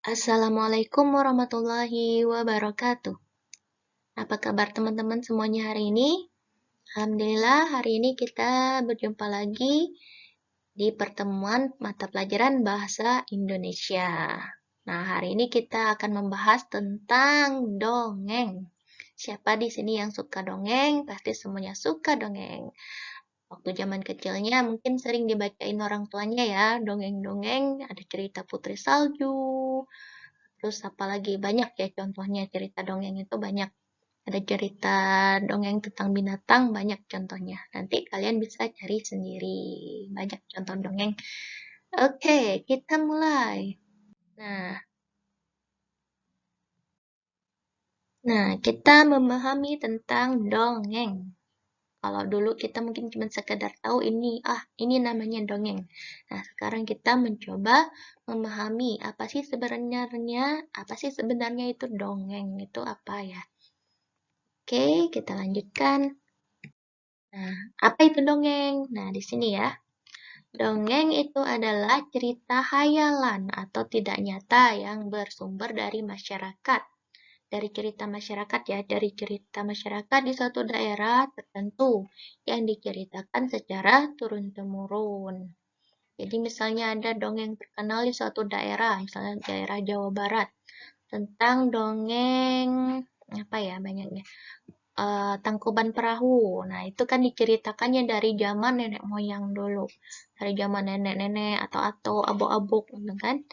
Assalamualaikum warahmatullahi wabarakatuh. Apa kabar teman-teman semuanya hari ini? Alhamdulillah hari ini kita berjumpa lagi di pertemuan mata pelajaran bahasa Indonesia. Nah, hari ini kita akan membahas tentang dongeng. Siapa di sini yang suka dongeng? Pasti semuanya suka dongeng. Waktu zaman kecilnya mungkin sering dibacain orang tuanya ya, dongeng-dongeng, ada cerita Putri Salju, terus apalagi banyak ya contohnya cerita dongeng itu banyak. Ada cerita dongeng tentang binatang, banyak contohnya. Nanti kalian bisa cari sendiri. Banyak contoh dongeng. Oke, kita mulai. Nah, kita memahami tentang dongeng. Kalau dulu kita mungkin cuma sekedar tahu ini namanya dongeng. Nah, sekarang kita mencoba memahami apa sih sebenarnya itu dongeng itu apa ya? Oke, kita lanjutkan. Nah, apa itu dongeng? Nah, di sini ya. Dongeng itu adalah cerita hayalan atau tidak nyata yang bersumber dari masyarakat. Dari cerita masyarakat ya, dari cerita masyarakat di suatu daerah tertentu yang diceritakan secara turun-temurun. Jadi misalnya ada dongeng terkenal di suatu daerah, misalnya daerah Jawa Barat, tentang dongeng apa ya banyaknya Tangkuban Perahu. Nah, itu kan diceritakannya dari zaman nenek moyang dulu. Dari zaman nenek-nenek atau abuk-abuk gitu kan.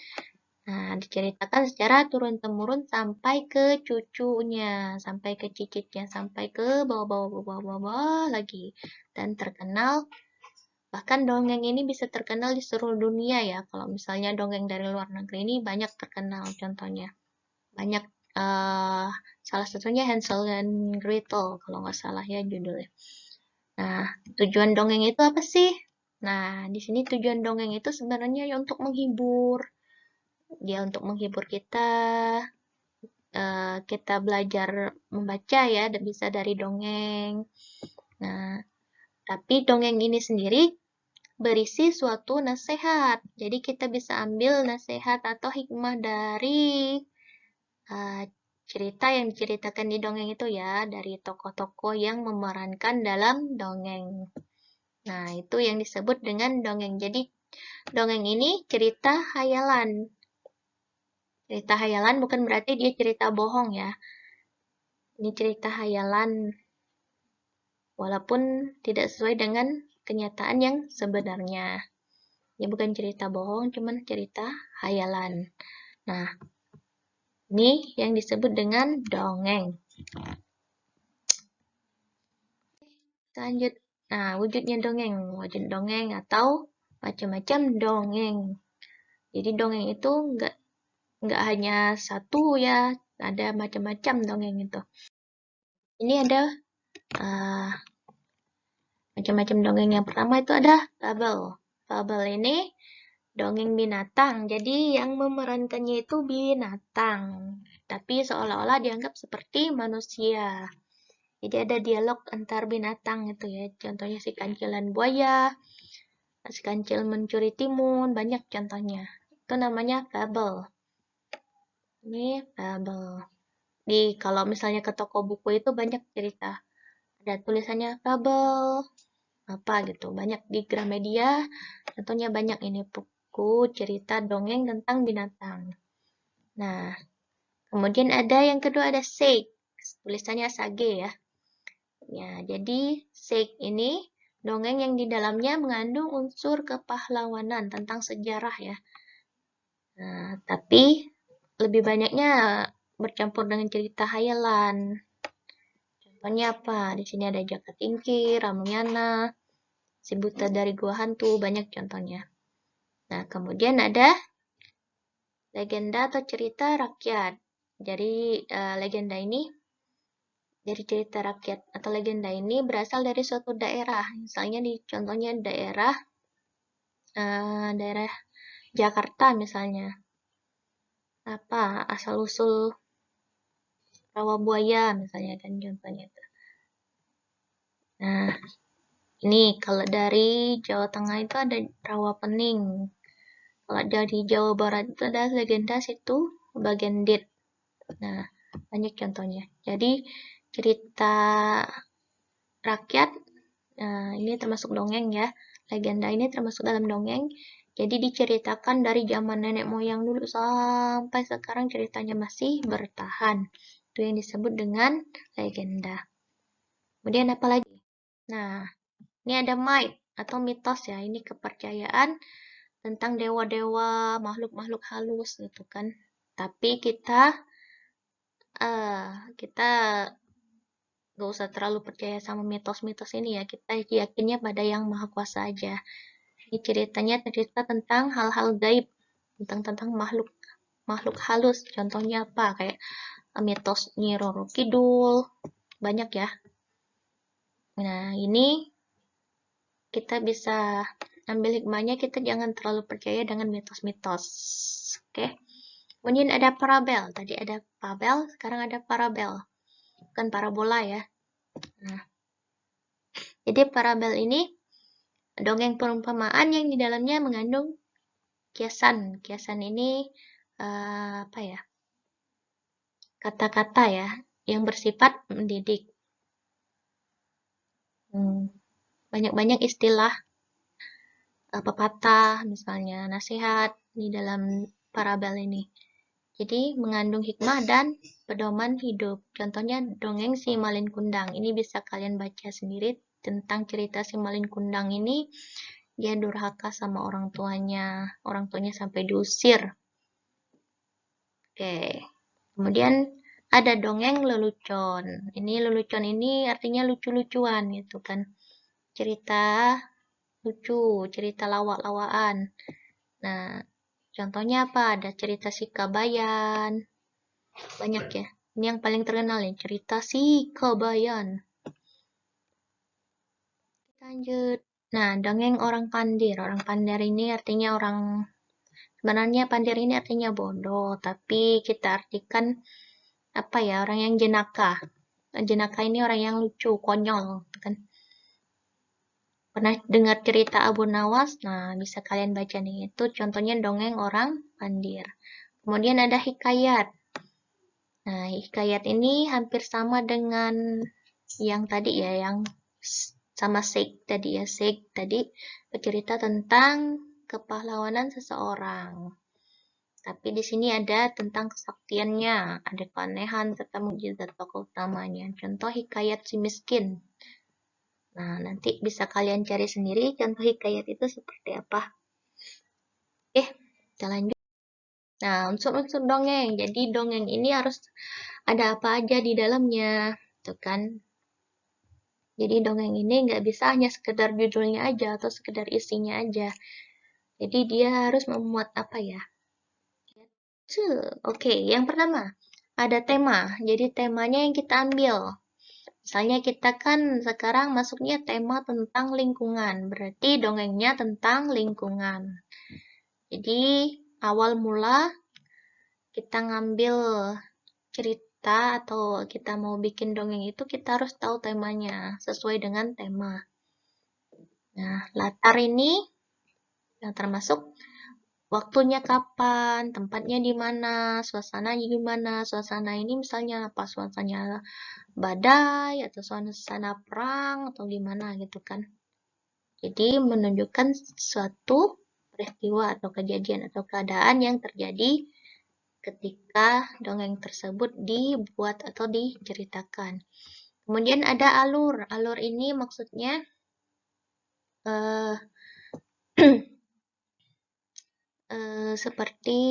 Nah, diceritakan secara turun-temurun sampai ke cucunya, sampai ke cicitnya, sampai ke bawah-bawah lagi. Dan terkenal, bahkan dongeng ini bisa terkenal di seluruh dunia ya. Kalau misalnya dongeng dari luar negeri ini banyak terkenal contohnya. Banyak salah satunya Hansel dan Gretel kalau nggak salah ya judulnya. Nah, tujuan dongeng itu apa sih? Nah, di sini tujuan dongeng itu sebenarnya ya untuk menghibur. Dia untuk menghibur kita. Kita belajar membaca ya, bisa dari dongeng. Nah, tapi dongeng ini sendiri berisi suatu nasihat. Jadi kita bisa ambil nasihat atau hikmah dari cerita yang diceritakan di dongeng itu ya, dari tokoh-tokoh yang memerankan dalam dongeng. Nah, itu yang disebut dengan dongeng. Jadi, dongeng ini cerita hayalan. Cerita hayalan bukan berarti dia cerita bohong ya. Ini cerita hayalan, walaupun tidak sesuai dengan kenyataan yang sebenarnya. Ini bukan cerita bohong, cuman cerita hayalan. Nah, ini yang disebut dengan dongeng. Lanjut. Nah, wujudnya dongeng. Wujud dongeng atau macam-macam dongeng. Jadi dongeng itu nggak hanya satu ya, ada macam-macam dongeng itu. Ini ada macam-macam dongeng. Yang pertama itu ada fable. Fable ini dongeng binatang. Jadi yang memerankannya itu binatang, tapi seolah-olah dianggap seperti manusia. Jadi ada dialog antar binatang itu ya. Contohnya si kancil dan buaya, si kancil mencuri timun, banyak contohnya. Itu namanya fable. Ini fable. Kalau misalnya ke toko buku itu banyak cerita. Ada tulisannya fable apa gitu. Banyak di Gramedia, contohnya banyak ini buku cerita dongeng tentang binatang. Nah, kemudian ada yang kedua ada sage. Tulisannya sage ya. Ya, jadi sage ini dongeng yang di dalamnya mengandung unsur kepahlawanan tentang sejarah ya. Nah, tapi lebih banyaknya bercampur dengan cerita hayalan. Contohnya apa? Di sini ada Jaka Tingkir, Ramayana, Si Buta dari Gua Hantu, banyak contohnya. Nah, kemudian ada legenda atau cerita rakyat. Jadi legenda ini dari cerita rakyat atau legenda ini berasal dari suatu daerah. Misalnya contohnya daerah Jakarta misalnya. Apa asal usul rawa buaya misalnya kan contohnya itu. Nah, ini kalau dari Jawa Tengah itu ada rawa pening. Kalau dari Jawa Barat itu ada legenda situ bagian date. Nah, banyak contohnya. Jadi, cerita rakyat, ini termasuk dongeng ya. Legenda ini termasuk dalam dongeng. Jadi diceritakan dari zaman nenek moyang dulu sampai sekarang ceritanya masih bertahan. Itu yang disebut dengan legenda. Kemudian apa lagi? Nah, ini ada myth atau mitos ya. Ini kepercayaan tentang dewa-dewa, makhluk-makhluk halus gitu kan. Tapi kita gak usah terlalu percaya sama mitos-mitos ini ya. Kita yakinnya pada yang maha kuasa aja. Ini ceritanya cerita tentang hal-hal gaib, tentang makhluk halus. Contohnya apa? Kayak mitos Nyi Roro Kidul, banyak ya. Nah, ini kita bisa ambil hikmahnya, kita jangan terlalu percaya dengan mitos-mitos. Oke. Kemudian ada parabel. Tadi ada fabel, sekarang ada parabel. Bukan parabola ya. Nah, jadi parabel ini dongeng perumpamaan yang di dalamnya mengandung kiasan. Kiasan ini apa ya? Kata-kata ya yang bersifat mendidik. Banyak-banyak istilah pepatah, misalnya nasihat di dalam parabel ini. Jadi mengandung hikmah dan pedoman hidup. Contohnya dongeng Si Malin Kundang. Ini bisa kalian baca sendiri tentang cerita Si Malin Kundang ini. Dia durhaka sama orang tuanya sampai diusir. Oke. Kemudian ada dongeng lelucon. Ini lelucon ini artinya lucu-lucuan gitu kan. Cerita lucu, cerita lawak-lawakan. Nah, contohnya apa? Ada cerita Si Kabayan. Banyak ya. Ini yang paling terkenal nih, cerita Si Kabayan. Lanjut. Nah, dongeng orang pandir. Orang pandir ini artinya sebenarnya pandir ini artinya bodoh, tapi kita artikan apa ya, orang yang jenaka. Jenaka ini orang yang lucu, konyol, kan. Pernah dengar cerita Abu Nawas? Nah, bisa kalian baca nih. Itu contohnya dongeng orang pandir. Kemudian ada hikayat. Nah, hikayat ini hampir sama dengan yang tadi ya, yang sama Sheikh tadi ya. Sheikh tadi bercerita tentang kepahlawanan seseorang. Tapi di sini ada tentang kesaktiannya, ada keanehan serta mukjizat tokoh utamanya. Contoh hikayat Si Miskin. Nah, nanti bisa kalian cari sendiri contoh hikayat itu seperti apa. Kita lanjut. Nah, unsur-unsur dongeng. Jadi dongeng ini harus ada apa aja di dalamnya, tuh kan. Jadi dongeng ini nggak bisa hanya sekedar judulnya aja atau sekedar isinya aja. Jadi dia harus memuat apa ya? Oke, yang pertama ada tema. Jadi temanya yang kita ambil. Misalnya kita kan sekarang masuknya tema tentang lingkungan. Berarti dongengnya tentang lingkungan. Jadi awal mula kita ngambil cerita atau kita mau bikin dongeng itu kita harus tahu temanya sesuai dengan tema. Nah, latar ini yang termasuk waktunya kapan, tempatnya di mana, suasananya gimana. Suasana ini misalnya apa? Suasana badai atau suasana perang atau gimana gitu kan. Jadi menunjukkan suatu peristiwa atau kejadian atau keadaan yang terjadi ketika dongeng tersebut dibuat atau diceritakan. Kemudian ada alur. Alur ini maksudnya seperti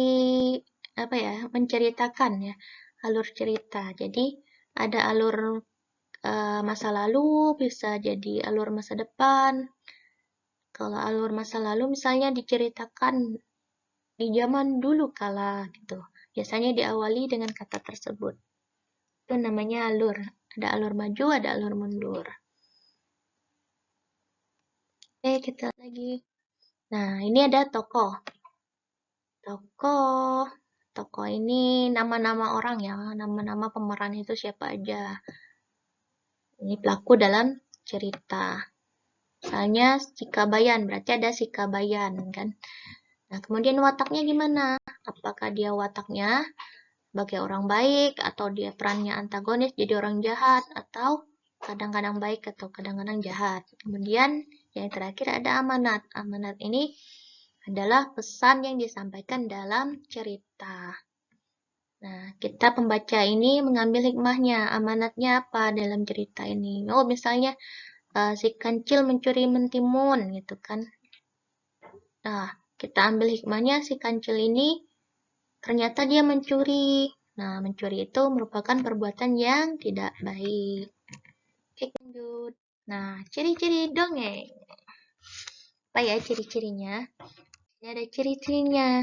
apa ya, menceritakan ya, alur cerita. Jadi ada alur masa lalu, bisa jadi alur masa depan. Kalau alur masa lalu misalnya diceritakan di zaman dulu kala gitu. Biasanya diawali dengan kata tersebut. Itu namanya alur. Ada alur maju, ada alur mundur. Oke, kita lagi. Nah, ini ada tokoh. Tokoh ini nama-nama orang ya, nama-nama pemeran itu siapa aja. Ini pelaku dalam cerita. Misalnya Si Kabayan, berarti ada Si Kabayan kan. Nah, kemudian wataknya gimana? Apakah dia wataknya sebagai orang baik, atau dia perannya antagonis jadi orang jahat, atau kadang-kadang baik atau kadang-kadang jahat. Kemudian yang terakhir ada amanat. Amanat ini adalah pesan yang disampaikan dalam cerita. Nah, kita pembaca ini mengambil hikmahnya. Amanatnya apa dalam cerita ini? Oh, misalnya si kancil mencuri mentimun gitu kan. Nah, kita ambil hikmahnya, si kancil ini ternyata dia mencuri. Nah, mencuri itu merupakan perbuatan yang tidak baik. Oke, lanjut. Nah, ciri-ciri dongeng. Apa ya ciri-cirinya? Ini ada ciri-cirinya.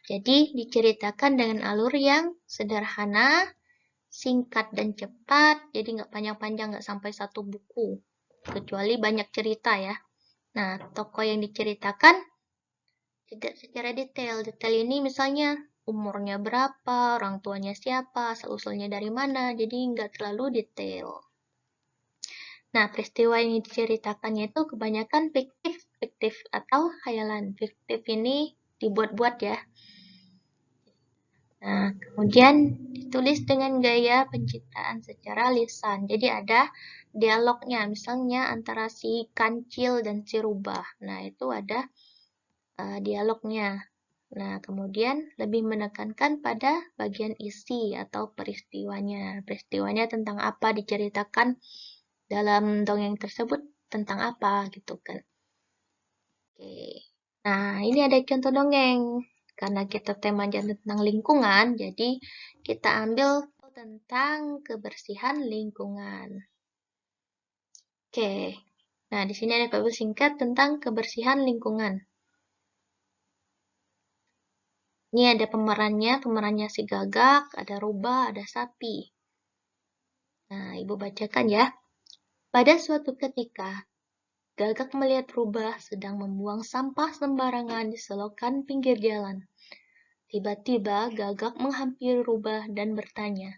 Jadi, diceritakan dengan alur yang sederhana, singkat dan cepat. Jadi, nggak panjang-panjang, nggak sampai satu buku. Kecuali banyak cerita ya. Nah, tokoh yang diceritakan tidak secara detail. Detail ini misalnya umurnya berapa, orang tuanya siapa, asal-usulnya dari mana. Jadi, nggak terlalu detail. Nah, peristiwa yang diceritakannya itu kebanyakan fiktif atau khayalan. Fiktif ini dibuat-buat ya. Nah, kemudian ditulis dengan gaya pencitraan secara lisan. Jadi ada dialognya, misalnya antara si kancil dan si rubah. Nah, itu ada dialognya. Nah, kemudian lebih menekankan pada bagian isi atau peristiwanya. Peristiwanya tentang apa, diceritakan dalam dongeng tersebut tentang apa gitu kan. Oke. Nah, ini ada contoh dongeng. Karena kita temanya tentang lingkungan, jadi kita ambil tentang kebersihan lingkungan. Oke. Nah, di sini ada fabel singkat tentang kebersihan lingkungan. Ini ada pemerannya si gagak, ada rubah, ada sapi. Nah, Ibu bacakan ya. Pada suatu ketika, gagak melihat rubah sedang membuang sampah sembarangan di selokan pinggir jalan. Tiba-tiba gagak menghampiri rubah dan bertanya,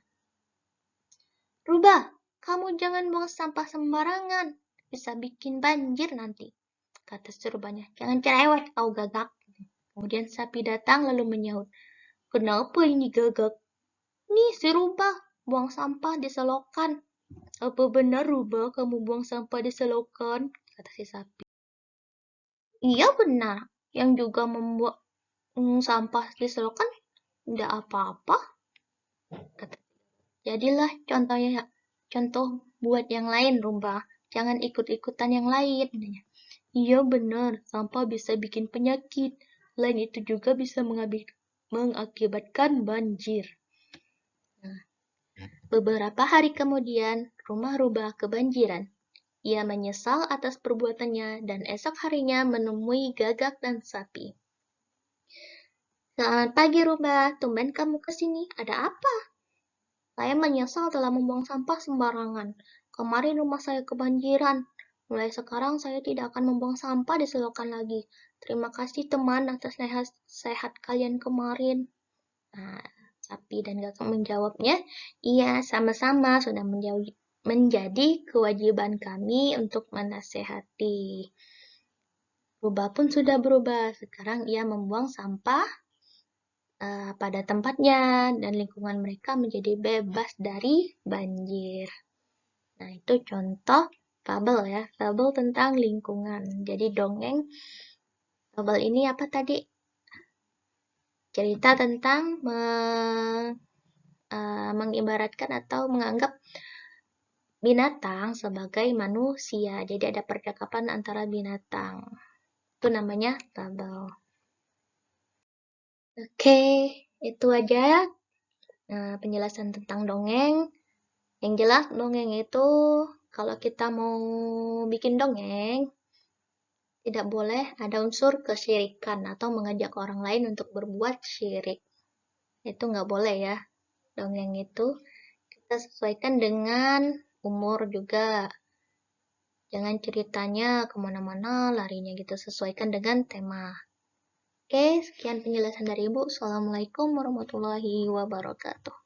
"Rubah, kamu jangan buang sampah sembarangan, bisa bikin banjir nanti," kata si rubahnya. "Jangan cerewet kau gagak." Kemudian sapi datang lalu menyahut, "Kenapa ini gagak? Nih si rubah, buang sampah di selokan." "Apa benar rubah kamu buang sampah di selokan?" kata si sapi. "Iya benar, yang juga membuang sampah di selokan tidak apa-apa," kata. Jadilah contoh buat yang lain, rubah. Jangan ikut-ikutan yang lain. Iya benar, sampah bisa bikin penyakit. Lain itu juga bisa mengakibatkan banjir. Nah, beberapa hari kemudian, rumah rubah kebanjiran. Ia menyesal atas perbuatannya dan esok harinya menemui gagak dan sapi. "Selamat pagi rubah, tumben kamu ke sini. Ada apa?" "Saya menyesal telah membuang sampah sembarangan. Kemarin rumah saya kebanjiran. Mulai sekarang saya tidak akan membuang sampah di selokan lagi. Terima kasih teman atas nasihat kalian kemarin." Nah, sapi dan gagak menjawabnya, "Iya, sama-sama, sudah menjadi kewajiban kami untuk menasehati." Rubah pun sudah berubah. Sekarang ia membuang sampah pada tempatnya dan lingkungan mereka menjadi bebas dari banjir. Nah, itu contoh fabel ya, fabel tentang lingkungan. Jadi dongeng fabel ini apa tadi? Cerita tentang mengibaratkan atau menganggap binatang sebagai manusia. Jadi ada percakapan antara binatang. Itu namanya fabel. Oke, itu aja penjelasan tentang dongeng. Yang jelas dongeng itu kalau kita mau bikin dongeng, tidak boleh ada unsur kesyirikan atau mengajak orang lain untuk berbuat syirik. Itu nggak boleh ya. Dongeng itu kita sesuaikan dengan umur juga. Jangan ceritanya kemana-mana, larinya gitu. Sesuaikan dengan tema. Oke, sekian penjelasan dari Ibu. Assalamualaikum warahmatullahi wabarakatuh.